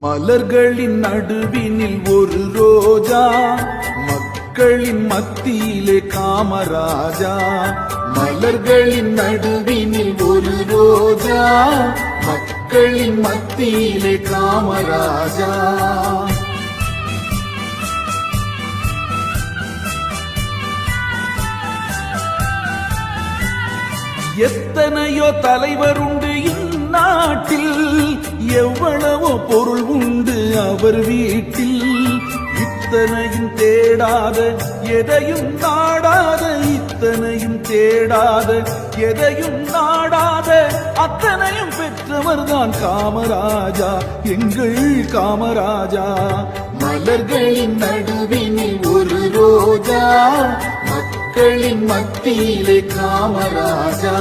மலர்களின் நடுவினில் ஒரு ரோஜா, மக்களின் மத்தியிலே காமராஜா. மலர்களின் நடுவினில் ஒரு ரோஜா, மக்களின் மத்தியிலே காமராஜா. எத்தனையோ தலைவர் உண்டு இந்நாட்டில், எவ்வளவோ பொருள் உண்டு அவர் வீட்டில். இத்தனையும் தேடாத எதையும் நாடாத, இத்தனையும் தேடாத எதையும் நாடாத, அத்தனையும் பெற்றவர்தான் காமராஜா, எங்கள் காமராஜா. மலர்களின் நடுவினில் ஒரு ரோஜா, மக்களின் மத்தியிலே காமராஜா.